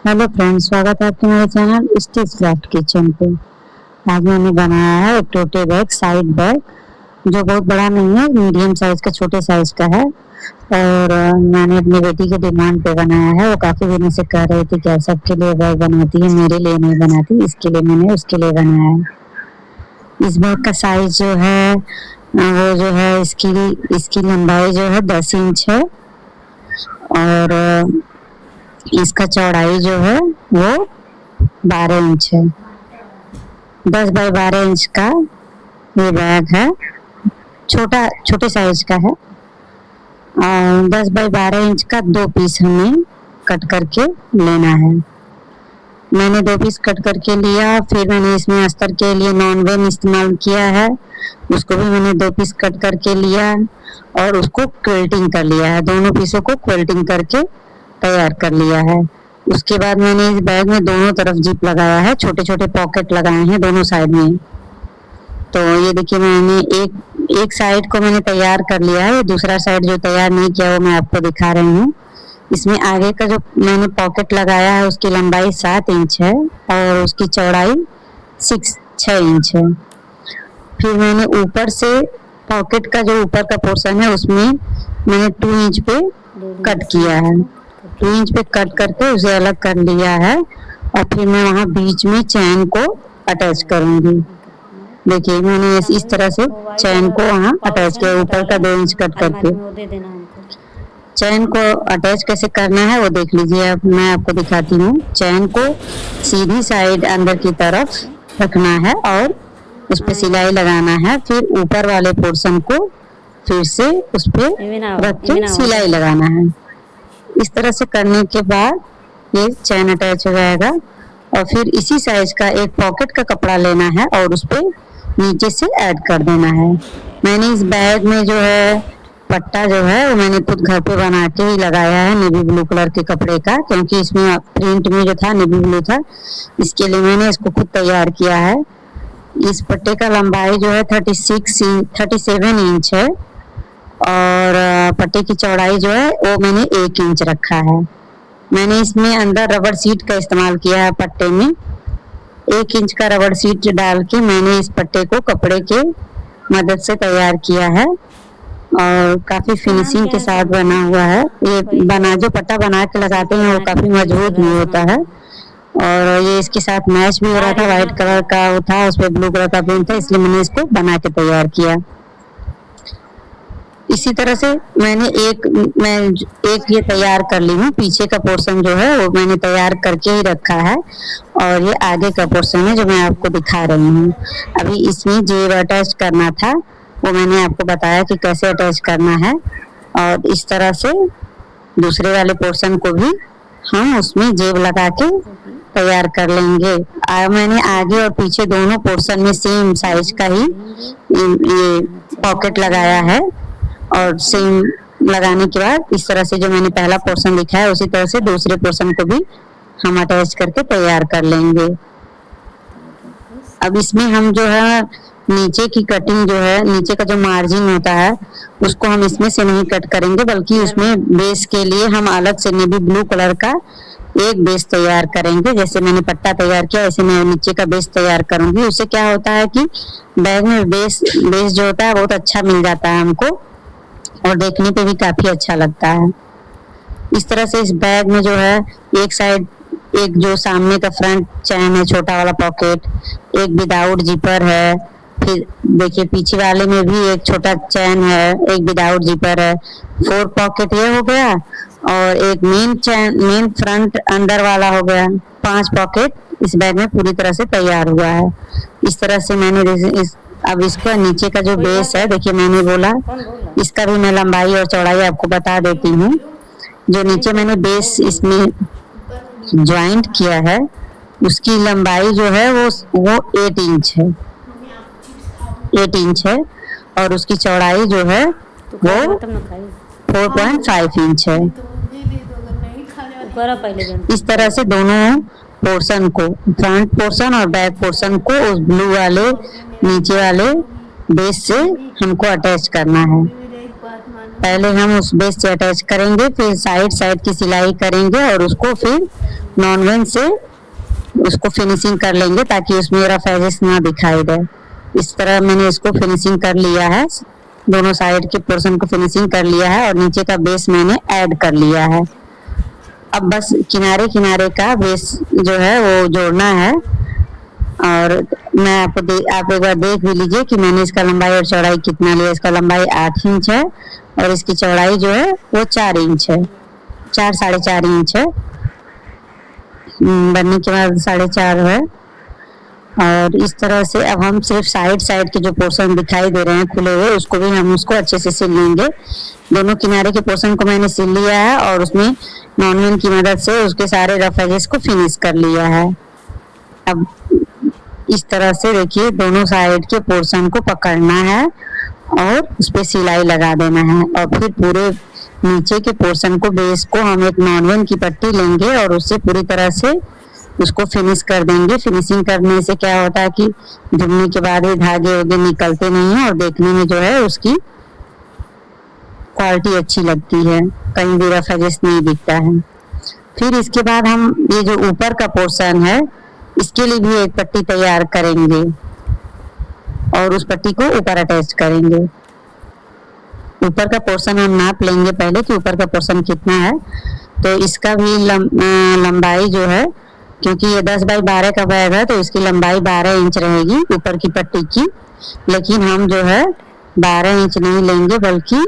Hello friends, स्वागत है आपके मेरे चैनल स्टिच क्राफ्ट किचन पे। आज मैंने बनाया है एक टोटे बैग, साइड बैग, जो बहुत बड़ा नहीं है, मीडियम साइज का, छोटे साइज का है। और मैंने अपनी बेटी के डिमांड पे बनाया है। वो काफी दिनों से कह रही थी कि सबके लिए बैग बनाती है, मेरे लिए नहीं बनाती, इसके लिए मैंने उसके लिए बनाया है। इस बैग का साइज जो है वो जो है इसकी लंबाई जो है 10 इंच है। और इसका चौड़ाई जो है वो 12 इंच है। 10 बाई 12 इंच का ये बैग है, छोटे साइज का है। और 10 बाई 12 इंच का 2 पीस हमें कट करके लेना है। मैंने 2 पीस कट करके लिया। फिर मैंने इसमें अस्तर के लिए नॉन-वेम इस्तेमाल किया है, उसको भी मैंने 2 पीस कट करके लिया और उसको क्विल्टिंग कर लिया है। दोनों पीसों को क्विल्टिंग करके तैयार कर लिया है। उसके बाद मैंने इस बैग में दोनों तरफ जिप लगाया है, छोटे छोटे पॉकेट लगाए हैं दोनों साइड में। तो ये देखिए, मैंने एक साइड को मैंने तैयार कर लिया है। दूसरा साइड जो तैयार नहीं किया वो मैं आपको दिखा रही हूँ। इसमें आगे का जो मैंने पॉकेट लगाया है उसकी लंबाई 7 इंच है और उसकी चौड़ाई 6 इंच है। फिर मैंने ऊपर से पॉकेट का जो ऊपर का पोर्शन है उसमें मैंने 2 इंच पे कट किया है। 2 इंच पे कट करके उसे अलग कर लिया है और फिर मैं वहाँ बीच में चैन को अटैच करूंगी। देखिए, मैंने इस तरह से चैन को वहाँ अटैच किया, ऊपर का 2 इंच कट करके। चैन को अटैच कैसे करना है वो देख लीजिए। अब मैं आपको दिखाती हूँ। चैन को सीधी साइड अंदर की तरफ रखना है और उस पे सिलाई लगाना है। फिर ऊपर वाले पोर्शन को फिर से उस पे रख के सिलाई लगाना है। इस तरह से करने के बाद ये चैन अटैच हो जाएगा। और फिर इसी साइज का एक पॉकेट का कपड़ा लेना है और उस पे नीचे से ऐड कर देना है। मैंने इस बैग में जो है पट्टा जो है वो मैंने खुद घर पे बना के ही लगाया है, नेवी ब्लू कलर के कपड़े का, क्योंकि इसमें प्रिंट में जो था नेवी ब्लू था, इसके लिए मैंने इसको खुद तैयार किया है। इस पट्टे का लंबाई जो है 37 इंच है और पट्टे की चौड़ाई जो है वो मैंने 1 इंच रखा है। मैंने इसमें अंदर रबर सीट का इस्तेमाल किया है। पट्टे में 1 इंच का रबर सीट डाल के मैंने इस पट्टे को कपड़े के मदद से तैयार किया है और काफी फिनिशिंग के साथ बना हुआ है। ये जो पट्टा बना के लगाते हैं वो काफी मजबूत भी होता है। और ये इसके साथ मैच भी हो रहा था, व्हाइट कलर का वो था, उस पर ब्लू कलर का प्रिंट था, इसलिए मैंने इसको बना के तैयार किया। इसी तरह से मैं एक ये तैयार कर ली हूँ। पीछे का पोर्शन जो है वो मैंने तैयार करके ही रखा है और ये आगे का पोर्शन है जो मैं आपको दिखा रही हूँ। अभी इसमें जेब अटैच करना था, वो मैंने आपको बताया कि कैसे अटैच करना है। और इस तरह से दूसरे वाले पोर्शन को भी हम उसमें जेब लगा के तैयार कर लेंगे। मैंने आगे और पीछे दोनों पोर्शन में सेम साइज का ही ये पॉकेट लगाया है और सेम लगाने के बाद इस तरह से जो मैंने पहला पोर्शन लिखा है उसी तरह से दूसरे पोर्शन को भी हम अटैच करके तैयार कर लेंगे। अब इसमें हम जो है नीचे की कटिंग जो है, नीचे का जो मार्जिन होता है उसको हम इसमें से नहीं कट करेंगे, बल्कि उसमें बेस के लिए हम अलग से नेवी ब्लू कलर का एक बेस तैयार करेंगे। जैसे मैंने पट्टा तैयार किया ऐसे मैं नीचे का बेस तैयार करूंगी। उससे क्या होता है कि बैग में बेस जो होता है बहुत अच्छा मिल जाता है हमको और देखने पे भी काफी अच्छा लगता है। इस तरह से इस बैग में जो है एक साइड, एक जो सामने का फ्रंट चैन है, छोटा वाला पॉकेट, एक विदाउट जिपर है। फिर देखिए पीछे वाले में भी एक छोटा चैन है, एक विदाउट जिपर है। 4 पॉकेट ये हो गया और एक मेन फ्रंट अंदर वाला हो गया। 5 पॉकेट इस बैग में पूरी तरह से तैयार हुआ है। इस तरह से मैंने अब इसका नीचे का जो बेस है, देखिए मैंने बोला इसका भी मैं लंबाई और चौड़ाई आपको बता देती हूँ। जो नीचे मैंने बेस इसमें ज्वाइंट किया है उसकी लंबाई जो है वो 8 इंच है, 8 इंच है और उसकी चौड़ाई जो है वो 4.5 इंच है। इस तरह से दोनों पोर्शन को, फ्रंट पोर्शन और बैक पोर्शन को उस ब्लू वाले नीचे वाले बेस से हमको अटैच करना है। पहले हम उस बेस से अटैच करेंगे, फिर साइड साइड की सिलाई करेंगे और उसको फिर नॉन वेज से उसको फिनिशिंग कर लेंगे ताकि उसमें रफ एजेस ना दिखाई दे। इस तरह मैंने इसको फिनिशिंग कर लिया है, दोनों साइड के पोर्शन को फिनिशिंग कर लिया है और नीचे का बेस मैंने ऐड कर लिया है। अब बस किनारे किनारे का बेस जो है वो जोड़ना है। और मैं आप एक बार देख भी लीजिए कि मैंने इसका लंबाई और चौड़ाई कितना लिया। इसका लंबाई 8 इंच है और इसकी चौड़ाई जो है वो 4 इंच है, 4-4.5 इंच है। बनने के बाद 4.5 है। और इस तरह से अब हम सिर्फ साइड साइड के जो पोर्शन दिखाई दे रहे हैं खुले हुए, उसको भी हम उसको अच्छे से सिल लेंगे। दोनों किनारे के पोर्शन को मैंने सिल लिया है और उसमें नॉनवेन की मदद से उसके सारे रफ एजेस को फिनिश कर लिया है। अब इस तरह से देखिए दोनों साइड के पोर्शन को पकड़ना है और उस पे सिलाई लगा देना है और फिर पूरे नीचे के पोर्शन को, बेस को हम एक नॉनवेन की पट्टी लेंगे और उससे पूरी तरह से उसको फिनिश कर देंगे। फिनिशिंग करने से क्या होता है कि धुलने के बाद भी धागे वगे निकलते नहीं है और देखने में जो है उसकी क्वालिटी अच्छी लगती है, कहीं भी रफ एजेस नहीं दिखता है। फिर इसके बाद हम ये जो ऊपर का पोर्शन है इसके लिए भी एक पट्टी तैयार करेंगे और उस पट्टी को ऊपर अटैच करेंगे। ऊपर का पोर्शन हम नाप लेंगे पहले कि ऊपर का पोर्शन कितना है। तो इसका भी लंबाई जो है, क्योंकि ये 10x12 का बैग है तो इसकी लंबाई 12 इंच रहेगी ऊपर की पट्टी की। लेकिन हम जो है 12 इंच नहीं लेंगे बल्कि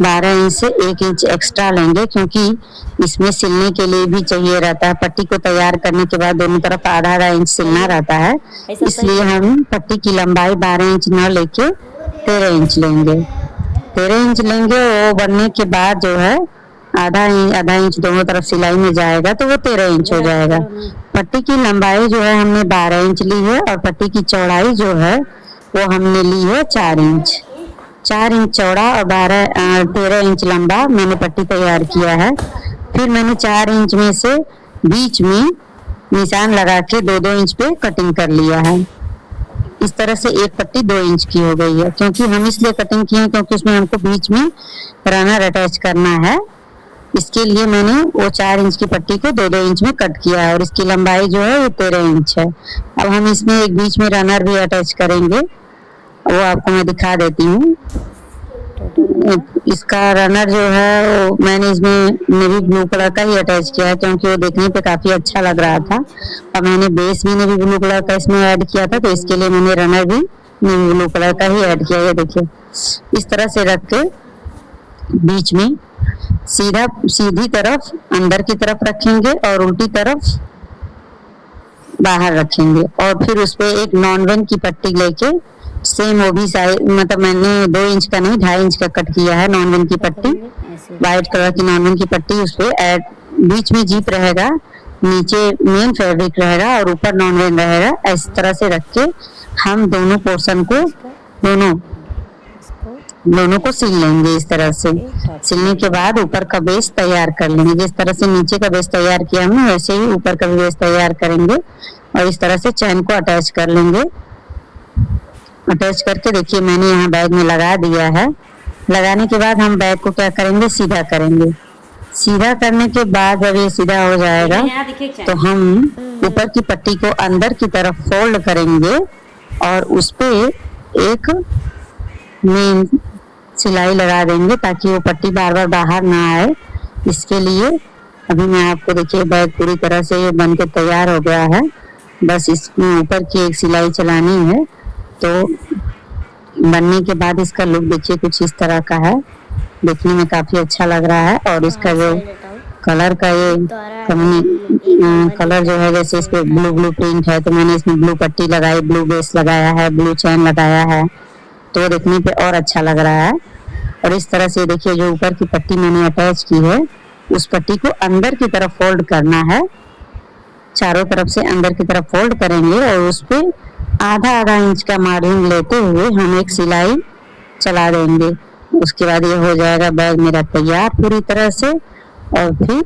12 इंच से 1 इंच एक्स्ट्रा लेंगे, क्योंकि इसमें सिलने के लिए भी चाहिए रहता है। पट्टी को तैयार करने के बाद दोनों तरफ आधा इंच सिलना रहता है, इसलिए हम पट्टी की लंबाई 12 इंच न लेके 13 इंच लेंगे। 13 इंच लेंगे, वो बनने के बाद जो है आधा इंच दोनों तरफ सिलाई में जाएगा तो वो 13 इंच हो जाएगा। पट्टी की लंबाई जो है हमने 12 इंच ली है और पट्टी की चौड़ाई जो है वो हमने ली है 4 इंच। 4 इंच चौड़ा और 13 इंच लंबा मैंने पट्टी तैयार किया है। फिर मैंने 4 इंच में से बीच में निशान लगा के 2-2 इंच पे कटिंग कर लिया है। इस तरह से एक पट्टी 2 इंच की हो गई है। क्योंकि हम इसलिए कटिंग किए हैं क्योंकि उसमें हमको बीच में रनर अटैच करना है, इसके लिए मैंने वो 4 इंच की पट्टी को 2-2 इंच में कट किया है और इसकी लंबाई जो है वो 13 इंच है। अब हम इसमें एक बीच में रनर भी अटैच करेंगे, वो आपको मैं दिखा देती हूँ। इसका रनर जो है वो मैंने इसमें नेवी ब्लू कलर का ही अटैच किया है क्योंकि वो देखने पे काफी अच्छा लग रहा था और मैंने बेस भी नेवी ब्लू कलर का इसमें ऐड किया था, तो इसके लिए मैंने रनर भी नेवी ब्लू कलर का ही ऐड किया है। देखिए इस तरह से रख के बीच में सीधी तरफ अंदर की तरफ रखेंगे और उल्टी तरफ बाहर रखेंगे और फिर उस पे एक नॉनवेन की पट्टी लेके सेम वो भी साइज, मतलब मैंने 2 इंच का नहीं 2.5 इंच का कट किया है नॉनवेन की पट्टी, व्हाइट कलर की नॉनवेन की पट्टी। उस पे बीच में जीप रहेगा, नीचे मेन फैब्रिक रहेगा और ऊपर नॉनवेन रहेगा। इस तरह से रख के हम दोनों पोर्शन को दोनों को सिल लेंगे। इस तरह से सिलने के बाद ऊपर का बेस तैयार कर लेंगे। जिस तरह से नीचे का बेस तैयार किया हमने वैसे ही ऊपर का बेस तैयार करेंगे और इस तरह से चैन को अटैच कर लेंगे। अटैच करके देखिए मैंने यहाँ बैग में लगा दिया है। लगाने के बाद हम बैग को क्या करेंगे, सीधा करेंगे। सीधा करने के बाद जब ये सीधा हो जाएगा तो हम ऊपर की पट्टी को अंदर की तरफ फोल्ड करेंगे और उस पे एक मेन सिलाई लगा देंगे ताकि वो पट्टी बार बार बाहर ना आए। इसके लिए अभी मैं आपको देखिए बैग पूरी तरह से ये बन के तैयार हो गया है, बस इसमें ऊपर की एक सिलाई चलानी है। तो बनने के बाद इसका लुक देखिए कुछ इस तरह का है, देखने में काफी अच्छा लग रहा है। और इसका जो कलर का ये कलर जो है, जैसे इस पे ब्लू प्रिंट है तो मैंने इसमें ब्लू पट्टी लगाई, ब्लू बेस लगाया है, ब्लू चैन लगाया है, तो देखने पे और अच्छा लग रहा है। और इस तरह से देखिए जो ऊपर की पट्टी मैंने अटैच की है उस पट्टी को अंदर की तरफ फोल्ड करना है, चारों तरफ से अंदर की तरफ फोल्ड करेंगे और उस पे आधा इंच का मार्जिन लेते हुए हम एक सिलाई चला देंगे। उसके बाद ये हो जाएगा बैग मेरा तैयार पूरी तरह से। और फिर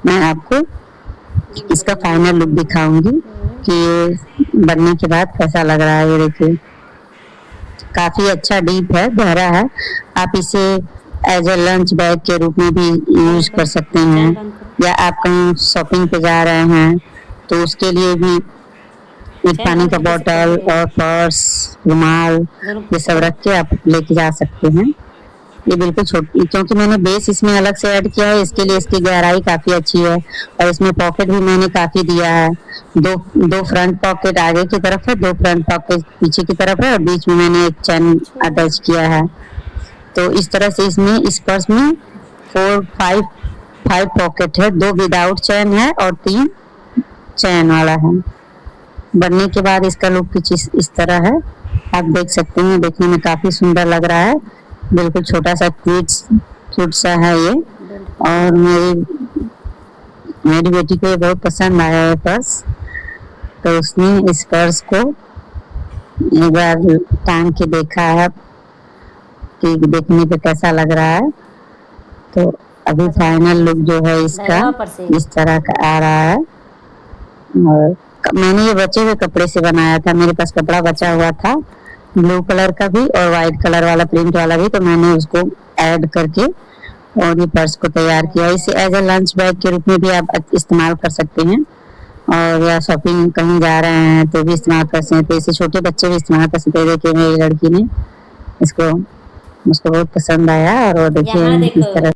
मैं आपको इसका फाइनल लुक दिखाऊंगी कि ये बनने के बाद कैसा लग रहा है। ये देखिए काफी अच्छा डीप है, गहरा है। आप इसे एज ए लंच बैग के रूप में भी यूज कर सकते हैं, या आप कहीं शॉपिंग पे जा रहे हैं तो उसके लिए भी एक पानी का बोतल और पर्स, रुमाल ये सब रख के आप लेके जा सकते हैं। ये बिल्कुल छोटी, क्योंकि मैंने बेस इसमें अलग से ऐड किया है, इसके लिए इसकी गहराई काफी अच्छी है और इसमें पॉकेट भी मैंने काफी दिया है। दो फ्रंट पॉकेट आगे की तरफ है, 2 फ्रंट पॉकेट पीछे की तरफ है और बीच में मैंने एक चैन अटैच किया है। तो इस तरह से इसमें इस पर्स में 5 पॉकेट है, 2 विदाउट चैन है और 3 चैन वाला है। बनने के बाद इसका लुक कुछ इस तरह है, आप देख सकते हैं, देखने में काफी सुंदर लग रहा है। बिल्कुल छोटा सा क्यूट सा है ये, और मेरी बेटी को ये बहुत पसंद आया है पर्स, तो उसने इस पर्स को एक बार टांग के देखा है कि देखने पे कैसा लग रहा है। तो अभी फाइनल लुक जो है इसका इस तरह का आ रहा है। और मैंने ये बचे हुए कपड़े से बनाया था, मेरे पास कपड़ा बचा हुआ था ब्लू कलर का भी और व्हाइट कलर वाला प्रिंट वाला भी, तो मैंने उसको ऐड करके और ये पर्स को तैयार किया। इसे एज ए लंच बैग के रूप में भी आप इस्तेमाल कर सकते हैं, और या शॉपिंग कहीं जा रहे हैं तो भी इस्तेमाल कर सकते हैं। तो इसे छोटे बच्चे भी इस्तेमाल कर सकते हैं। देखिए मेरी लड़की ने उसको बहुत पसंद आया, और वो देखिए इस तरह